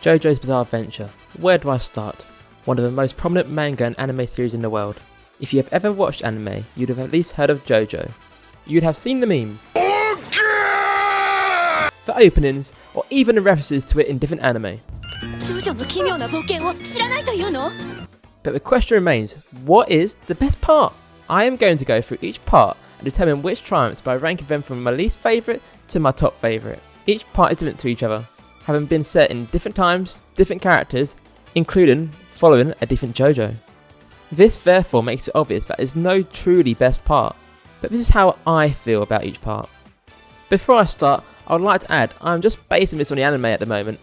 Jojo's Bizarre Adventure. Where do I start? One of the most prominent manga and anime series in the world. If you have ever watched anime, you'd have at least heard of Jojo. You'd have seen the memes, the openings, or even the references to it in different anime. But the question remains, what is the best part? I am going to go through each part and determine which triumphs by ranking them from my least favourite to my top favourite. Each part is different to each other, having been set in different times, different characters, including following a different Jojo. This therefore makes it obvious that there's no truly best part, but this is how I feel about each part. Before I start, I would like to add I'm just basing this on the anime at the moment,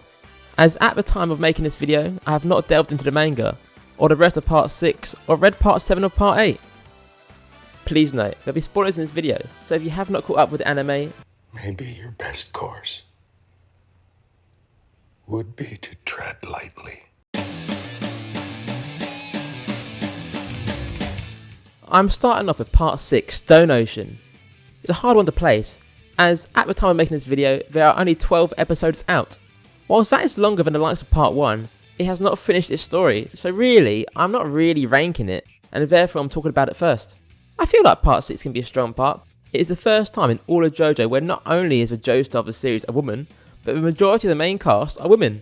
as at the time of making this video I have not delved into the manga, or the rest of part 6, or read part 7 of part 8. Please note, there'll be spoilers in this video, so if you have not caught up with the anime, maybe your best course would be to tread lightly. I'm starting off with part 6, Stone Ocean. It's a hard one to place, as at the time of making this video there are only 12 episodes out. Whilst that is longer than the likes of part 1, it has not finished its story, so really, I'm not really ranking it, and therefore I'm talking about it first. I feel like part 6 can be a strong part. It is the first time in all of Jojo where not only is the Joestar of the series a woman, but the majority of the main cast are women.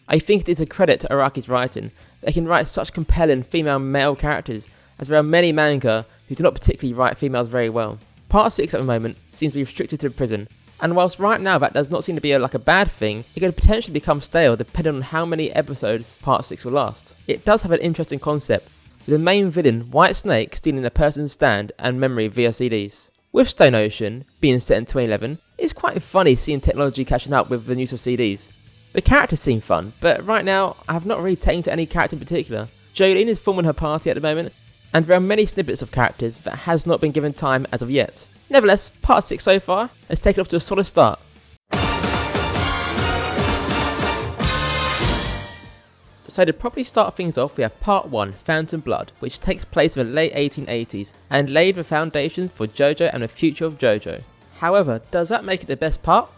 I think it is a credit to Araki's writing that he can write such compelling female-male characters, as there are many manga who do not particularly write females very well. Part 6 at the moment seems to be restricted to the prison, and whilst right now that does not seem to be a bad thing, it could potentially become stale depending on how many episodes part 6 will last. It does have an interesting concept, with the main villain, White Snake, stealing a person's stand and memory via CDs. With Stone Ocean being set in 2011, it's quite funny seeing technology catching up with the use of CDs. The characters seem fun, but right now I have not really taken to any character in particular. Jolene is forming her party at the moment, and there are many snippets of characters that has not been given time as of yet. Nevertheless, part 6 so far has taken off to a solid start. So to properly start things off, we have part 1, Phantom Blood, which takes place in the late 1880s and laid the foundations for Jojo and the future of Jojo. However, does that make it the best part?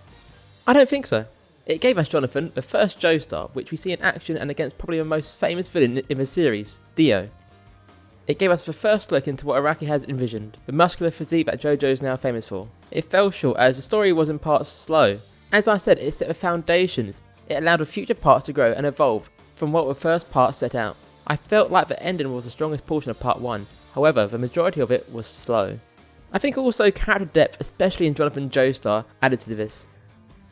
I don't think so. It gave us Jonathan, the first Joestar, which we see in action and against probably the most famous villain in the series, Dio. It gave us the first look into what Araki has envisioned, the muscular physique that Jojo is now famous for. It fell short as the story was in parts slow. As I said, it set the foundations. It allowed the future parts to grow and evolve from what the first part set out. I felt like the ending was the strongest portion of part 1, however the majority of it was slow. I think also character depth, especially in Jonathan Joestar, added to this.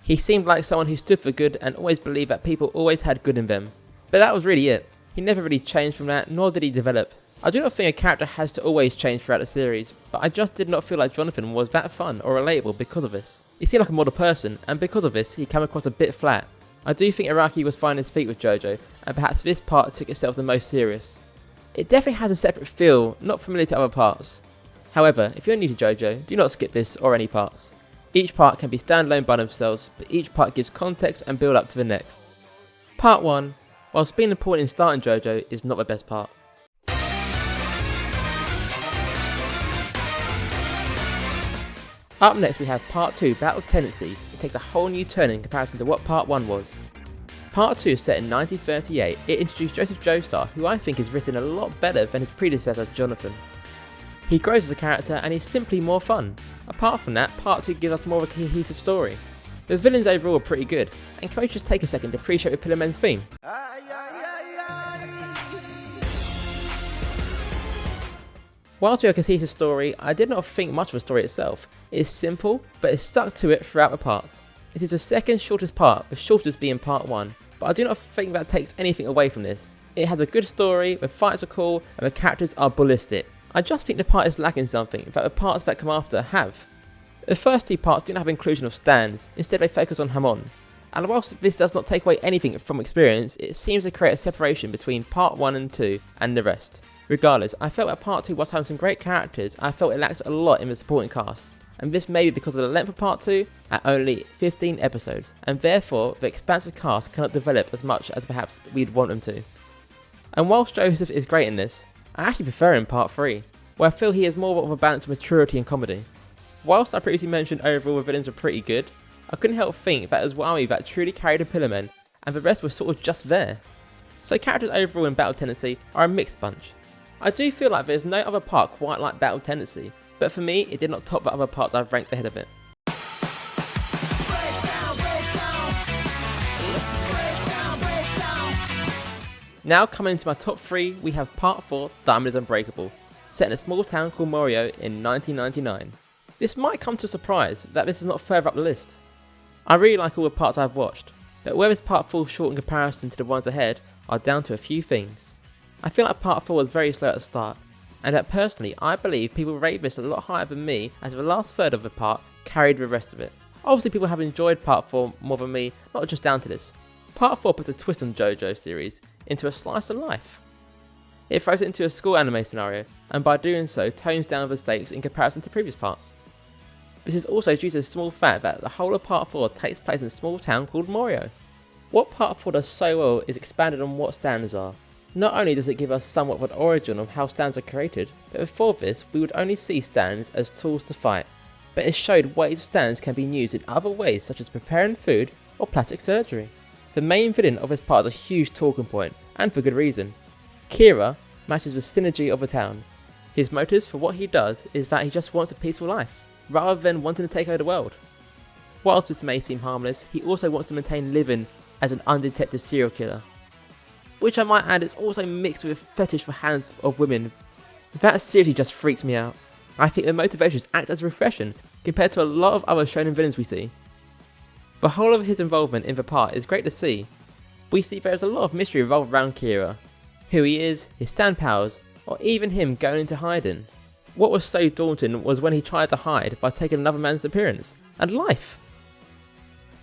He seemed like someone who stood for good and always believed that people always had good in them. But that was really it. He never really changed from that, nor did he develop. I do not think a character has to always change throughout the series, but I just did not feel like Jonathan was that fun or relatable because of this. He seemed like a model person, and because of this, he came across a bit flat. I do think Araki was finding his feet with Jojo, and perhaps this part took itself the most serious. It definitely has a separate feel, not familiar to other parts. However, if you're new to Jojo, do not skip this or any parts. Each part can be standalone by themselves, but each part gives context and build up to the next. Part 1, whilst being important in starting Jojo, is not the best part. Up next we have Part 2, Battletenant. It takes a whole new turn in comparison to what Part 1 was. Part 2 is set in 1938, it introduced Joseph Joestar, who I think is written a lot better than his predecessor Jonathan. He grows as a character and he's simply more fun. Apart from that, Part 2 gives us more of a cohesive story. The villains overall are pretty good, and can we just take a second to appreciate the Pillar Men's theme? Whilst we have a cohesive story, I did not think much of the story itself. It is simple, but it's stuck to it throughout the parts. It is the second shortest part, the shortest being part 1, but I do not think that takes anything away from this. It has a good story, the fights are cool, and the characters are ballistic. I just think the part is lacking something that the parts that come after have. The first 2 parts do not have inclusion of stands, instead they focus on Hamon. And whilst this does not take away anything from experience, it seems to create a separation between part 1 and 2 and the rest. Regardless, I felt that part 2 was having some great characters, I felt it lacked a lot in the supporting cast, and this may be because of the length of part 2 at only 15 episodes, and therefore the expansive cast cannot develop as much as perhaps we'd want them to. And whilst Joseph is great in this, I actually prefer him in part 3, where I feel he has more of a balance of maturity and comedy. Whilst I previously mentioned overall the villains are pretty good, I couldn't help think that it was Wami that truly carried the Pillar Men, and the rest were sort of just there. So characters overall in Battletenancy are a mixed bunch. I do feel like there's no other part quite like Battletenancy, but for me it did not top the other parts I've ranked ahead of it. Now coming into my top 3, we have Part 4, Diamond is Unbreakable, set in a small town called Morio in 1999. This might come to a surprise that this is not further up the list. I really like all the parts I've watched, but where this part falls short in comparison to the ones ahead are down to a few things. I feel like Part 4 was very slow at the start, and that personally I believe people rate this a lot higher than me, as the last third of the part carried the rest of it. Obviously people have enjoyed Part 4 more than me, not just down to this. Part 4 puts a twist on Jojo series into a slice of life. It throws it into a school anime scenario, and by doing so tones down the stakes in comparison to previous parts. This is also due to the small fact that the whole of Part 4 takes place in a small town called Morio. What Part 4 does so well is expanded on what stands are. Not only does it give us somewhat of an origin of how stands are created, but before this we would only see stands as tools to fight, but it showed ways stands can be used in other ways such as preparing food or plastic surgery. The main villain of this part is a huge talking point, and for good reason. Kira matches the synergy of the town. His motives for what he does is that he just wants a peaceful life, rather than wanting to take over the world. Whilst this may seem harmless, he also wants to maintain living as an undetected serial killer, which I might add is also mixed with a fetish for hands of women. That seriously just freaks me out. I think the motivations act as refreshing compared to a lot of other shonen villains we see. The whole of his involvement in the part is great to see. We see there is a lot of mystery revolved around Kira, who he is, his stand powers, or even him going into hiding. What was so daunting was when he tried to hide by taking another man's appearance and life.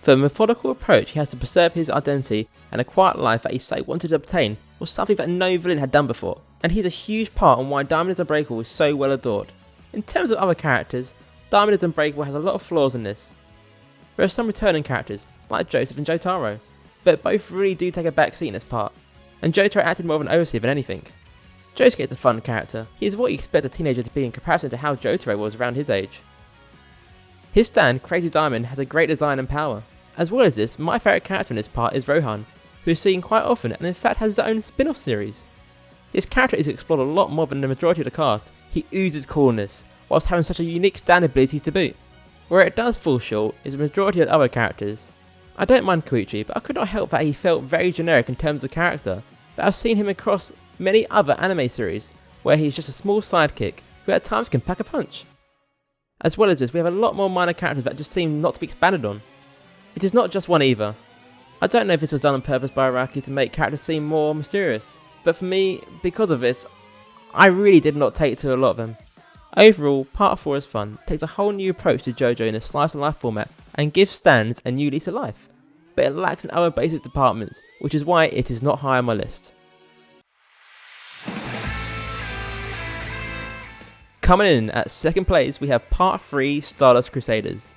The methodical approach he has to preserve his identity and a quiet life that he so wanted to obtain was something that no villain had done before, and he's a huge part on why Diamond is Unbreakable is so well adored. In terms of other characters, Diamond is Unbreakable has a lot of flaws in this. There are some returning characters, like Joseph and Jotaro, but both really do take a back seat in this part, and Jotaro acted more of an overseer than anything. Josuke is a fun character. He is what you expect a teenager to be in comparison to how Jotaro was around his age. His stand, Crazy Diamond, has a great design and power. As well as this, my favourite character in this part is Rohan, who is seen quite often and in fact has his own spin-off series. His character is explored a lot more than the majority of the cast. He oozes coolness, whilst having such a unique stand ability to boot. Where it does fall short is the majority of the other characters. I don't mind Koichi, but I could not help that he felt very generic in terms of character, that I've seen him across many other anime series, where he's just a small sidekick, who at times can pack a punch. As well as this, we have a lot more minor characters that just seem not to be expanded on. It is not just one either. I don't know if this was done on purpose by Araki to make characters seem more mysterious, but for me, because of this, I really did not take to a lot of them. Overall, Part 4 is fun, takes a whole new approach to Jojo in a slice of life format, and gives stands a new lease of life, but it lacks in other basic departments, which is why it is not high on my list. Coming in at second place, we have Part 3, Stardust Crusaders.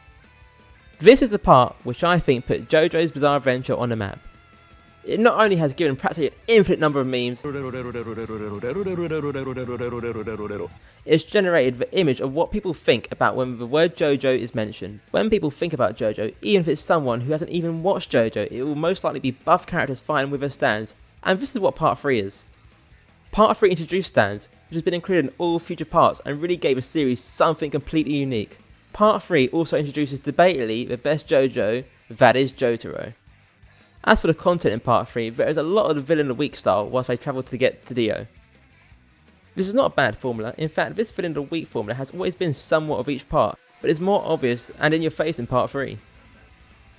This is the part which I think put JoJo's Bizarre Adventure on the map. It not only has given practically an infinite number of memes, it's generated the image of what people think about when the word JoJo is mentioned. When people think about JoJo, even if it's someone who hasn't even watched JoJo, it will most likely be buff characters fighting with their stands, and this is what Part 3 is. Part 3 introduced stands, which has been included in all future parts and really gave the series something completely unique. Part 3 also introduces debatably the best JoJo, that is Jotaro. As for the content in Part 3, there is a lot of the villain of the week style whilst they travel to get to Dio. This is not a bad formula, in fact this villain of the week formula has always been somewhat of each part, but is more obvious and in your face in Part 3.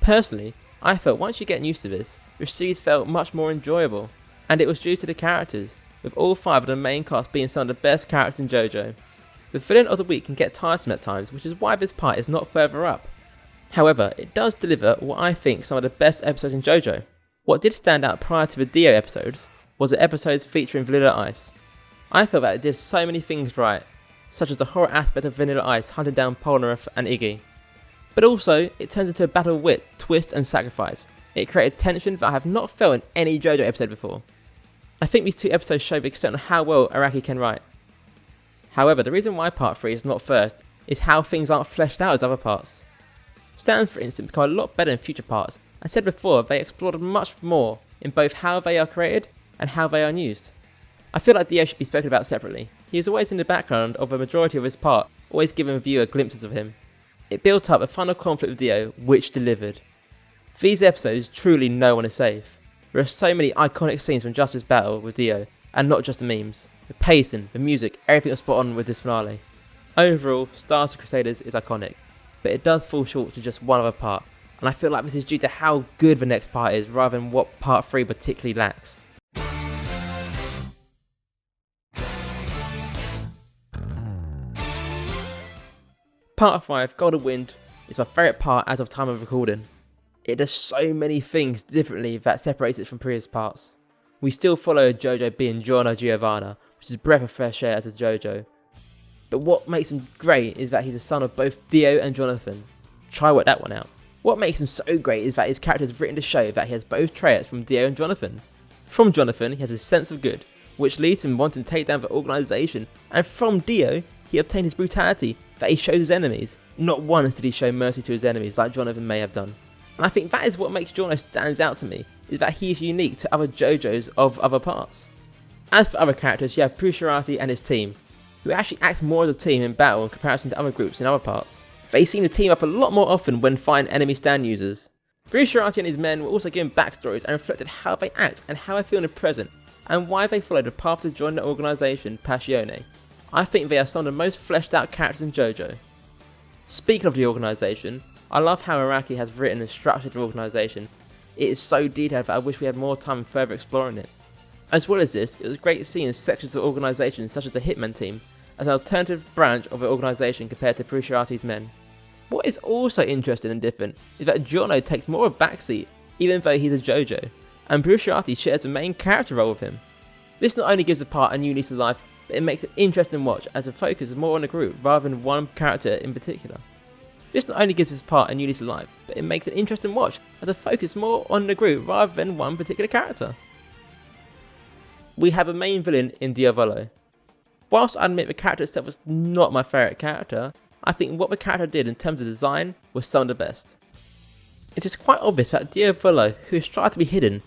Personally, I felt once you get used to this, the series felt much more enjoyable, and it was due to the characters, with all 5 of the main cast being some of the best characters in JoJo. The villain of the week can get tiresome at times, which is why this part is not further up. However, it does deliver what I think some of the best episodes in JoJo. What did stand out prior to the Dio episodes was the episodes featuring Vanilla Ice. I felt that it did so many things right, such as the horror aspect of Vanilla Ice hunting down Polnareff and Iggy. But also, it turns into a battle of wit, twist and sacrifice. It created tension that I have not felt in any JoJo episode before. I think these 2 episodes show the extent of how well Araki can write. However, the reason why Part 3 is not first is how things aren't fleshed out as other parts. Stands, for instance, become a lot better in future parts, I said before, they explored much more in both how they are created and how they are used. I feel like Dio should be spoken about separately. He is always in the background of the majority of his part, always giving the viewer glimpses of him. It built up a final conflict with Dio, which delivered. These episodes, truly no one is safe. There are so many iconic scenes from Justice Battle with Dio, and not just the memes. The pacing, the music, everything was spot on with this finale. Overall, Star Wars Crusaders is iconic, but it does fall short to just one other part, and I feel like this is due to how good the next part is rather than what part 3 particularly lacks. Part 5, Golden Wind, is my favourite part as of time of recording. It does so many things differently that separates it from previous parts. We still follow Jojo being Giorno Giovanna, which is a breath of fresh air as a Jojo. But what makes him great is that he's the son of both Dio and Jonathan. Try work that one out. What makes him so great is that his character is written to show that he has both traits from Dio and Jonathan. From Jonathan, he has a sense of good, which leads him wanting to take down the organisation, and from Dio, he obtained his brutality that he shows his enemies. Not once did he show mercy to his enemies like Jonathan may have done. And I think that is what makes Giorno stands out to me, is that he is unique to other Jojos of other parts. As for other characters, you have Brucerati and his team, who actually act more as a team in battle in comparison to other groups in other parts. They seem to team up a lot more often when fighting enemy stand users. Brucerati and his men were also given backstories and reflected how they act and how they feel in the present, and why they followed the path to join the organisation Passione. I think they are some of the most fleshed out characters in Jojo. Speaking of the organisation, I love how Araki has written and structured the organisation. It is so detailed that I wish we had more time further exploring it. As well as this, it was great seeing sections of organisations such as the Hitman team as an alternative branch of the organisation compared to Brucerati's men. What is also interesting and different is that Giorno takes more of a backseat even though he's a Jojo, and Brucerati shares the main character role with him. This not only gives the part a new lease of life, but it makes it interesting watch as the focus is more on the group rather than one character in particular. This not only gives this part a new lease of life, but it makes it interesting watch as the focus is more on the group rather than one particular character. We have a main villain in Diavolo. Whilst I admit the character itself was not my favourite character, I think what the character did in terms of design was some of the best. It is quite obvious that Diavolo, who has tried to be hidden,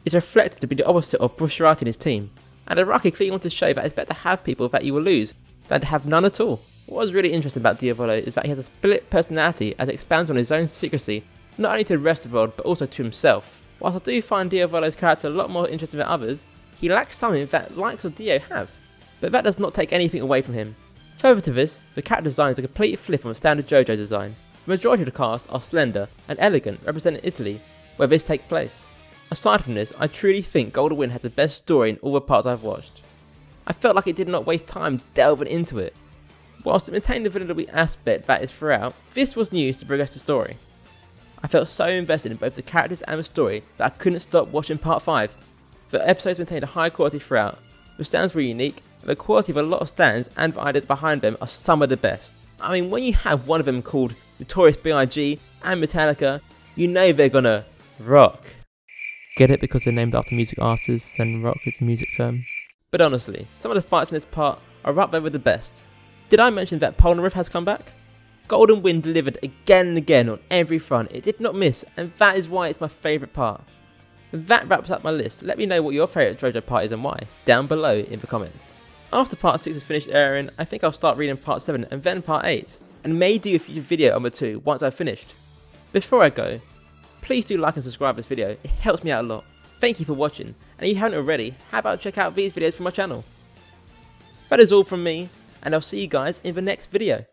is reflected to be the opposite of Brucerati and his team, and Araki clearly wanted to show that it's better to have people that you will lose than to have none at all. What was really interesting about Diavolo is that he has a split personality as it expands on his own secrecy, not only to the rest of the world but also to himself. Whilst I do find Diavolo's character a lot more interesting than others, he lacks something that likes of Dio have, but that does not take anything away from him. Further to this, the character design is a complete flip on the standard Jojo design. The majority of the cast are slender and elegant, representing Italy, where this takes place. Aside from this, I truly think Golden Wind has the best story in all the parts I've watched. I felt like it did not waste time delving into it. Whilst it maintained the villainy aspect that is throughout, this was news to progress the story. I felt so invested in both the characters and the story that I couldn't stop watching part 5. The episodes maintained a high quality throughout, the stands were unique, and the quality of a lot of stands and the ideas behind them are some of the best. I mean, when you have one of them called Notorious B.I.G. and Metallica, you know they're gonna rock. Get it because they're named after music artists and rock is a music term? But honestly, some of the fights in this part are up there with the best. Did I mention that Polnareff has come back? Golden Wind delivered again and again on every front, it did not miss, and that is why it's my favourite part. That wraps up my list. Let me know what your favourite Jojo part is and why, down below in the comments. After part 6 is finished airing, I think I'll start reading part 7 and then part 8, and may do a future video on the 2 once I've finished. Before I go, please do like and subscribe this video, it helps me out a lot. Thank you for watching, and if you haven't already, how about check out these videos from my channel. That is all from me, and I'll see you guys in the next video.